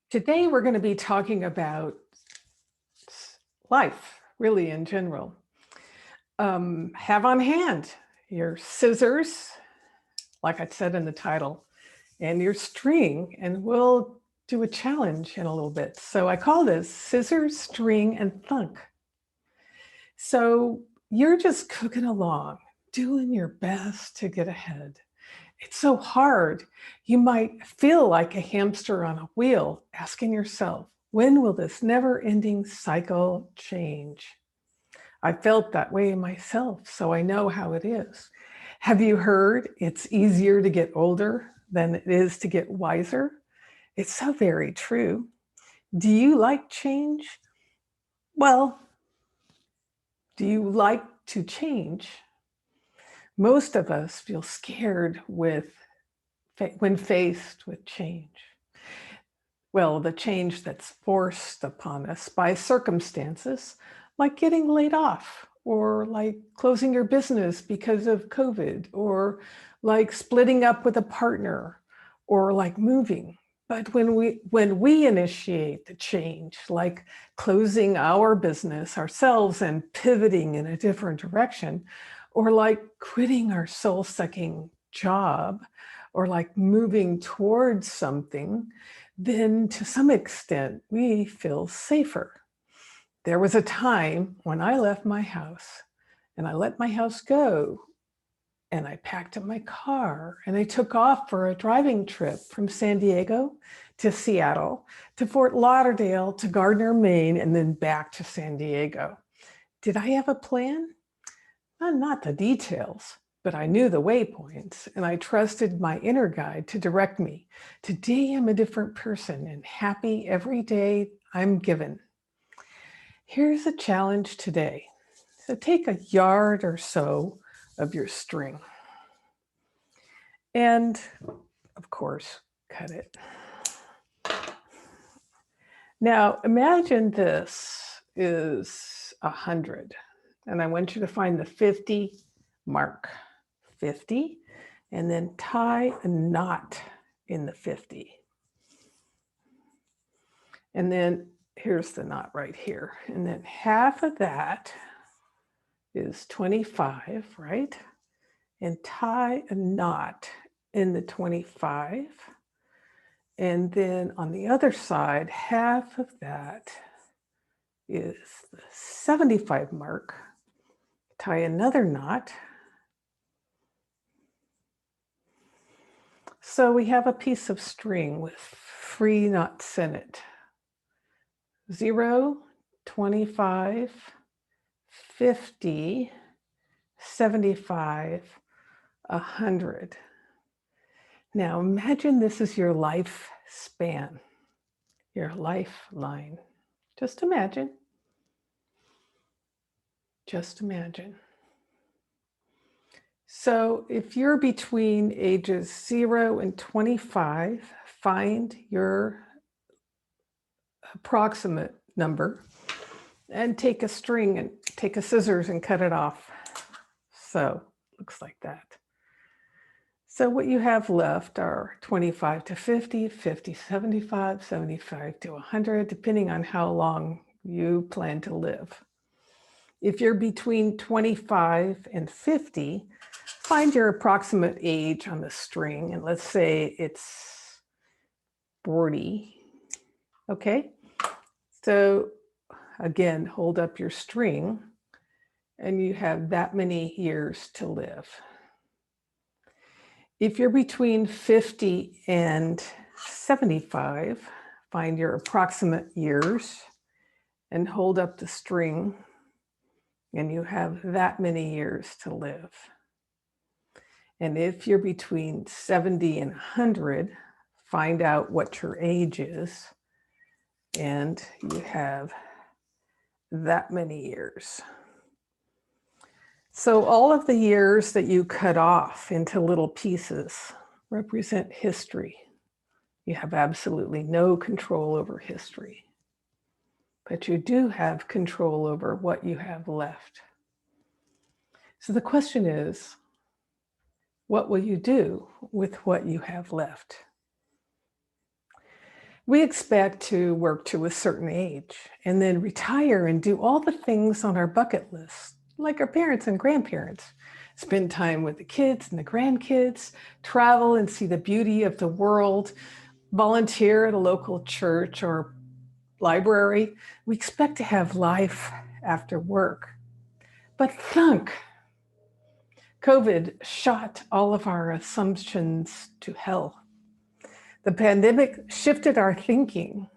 Today, we're going to be talking about life, really in general. Have on hand your scissors, like I said in the title, and your string, and we'll do a challenge in a little bit. So I call this Scissors, String, and Thunk. So you're just cooking along, doing your best to get ahead. It's so hard. You might feel like a hamster on a wheel, asking yourself, when will this never-ending cycle change? I felt that way myself, so I know how it is. Have you heard it's easier to get older than it is to get wiser? It's so very true. Do you like change? Well, do you like to change? Most of us feel scared when faced with change. Well, the change that's forced upon us by circumstances, like getting laid off, or like closing your business because of COVID, or like splitting up with a partner, or like moving. But when we initiate the change, like closing our business ourselves and pivoting in a different direction, or like quitting our soul-sucking job, or like moving towards something, then to some extent we feel safer. There was a time when I left my house and I let my house go and I packed up my car and I took off for a driving trip from San Diego to Seattle, to Fort Lauderdale, to Gardner, Maine, and then back to San Diego. Did I have a plan? Not the details, but I knew the waypoints and I trusted my inner guide to direct me. Today I'm a different person and happy every day I'm given. Here's a challenge today. So take a yard or so of your string and, of course, cut it. Now imagine this is 100 and I want you to find the 50 mark. 50, and then tie a knot in the 50. And then here's the knot right here. And then half of that is 25, right? And tie a knot in the 25. And then on the other side, half of that is the 75 mark. Tie another knot. So we have a piece of string with 3 knots in it. 0, 25, 50, 75, 100. Now imagine this is your life span, your lifeline. Just imagine. Just imagine. So if you're between ages 0 and 25, find your approximate number and take a string and take a scissors and cut it off. So looks like that. So what you have left are 25 to 50, 50, 75, 75 to 100, depending on how long you plan to live. If you're between 25 and 50, find your approximate age on the string, and let's say it's 40, okay? So again, hold up your string, and you have that many years to live. If you're between 50 and 75, find your approximate years and hold up the string, and you have that many years to live. And if you're between 70 and 100, find out what your age is, and you have that many years. So all of the years that you cut off into little pieces represent history. You have absolutely no control over history, but you do have control over what you have left. So the question is, what will you do with what you have left? We expect to work to a certain age and then retire and do all the things on our bucket list, like our parents and grandparents. Spend time with the kids and the grandkids, travel and see the beauty of the world, volunteer at a local church or library. We expect to have life after work. But thunk, COVID shot all of our assumptions to hell. The pandemic shifted our thinking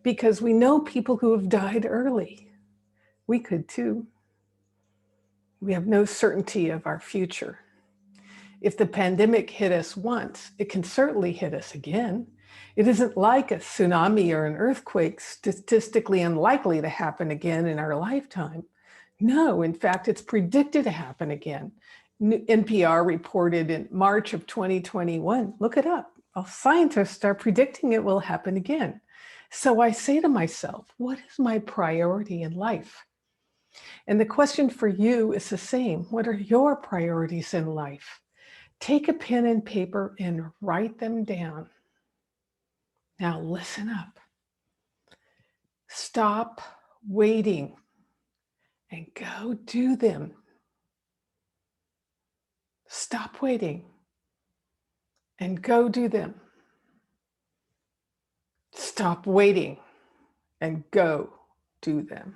because we know people who have died early. We could too. We have no certainty of our future. If the pandemic hit us once, it can certainly hit us again. It isn't like a tsunami or an earthquake, statistically unlikely to happen again in our lifetime. No, in fact, it's predicted to happen again. NPR reported in March of 2021, look it up. Well, scientists are predicting it will happen again. So I say to myself, what is my priority in life? And the question for you is the same. What are your priorities in life? Take a pen and paper and write them down. Now listen up. Stop waiting and go do them. Stop waiting and go do them. Stop waiting and go do them.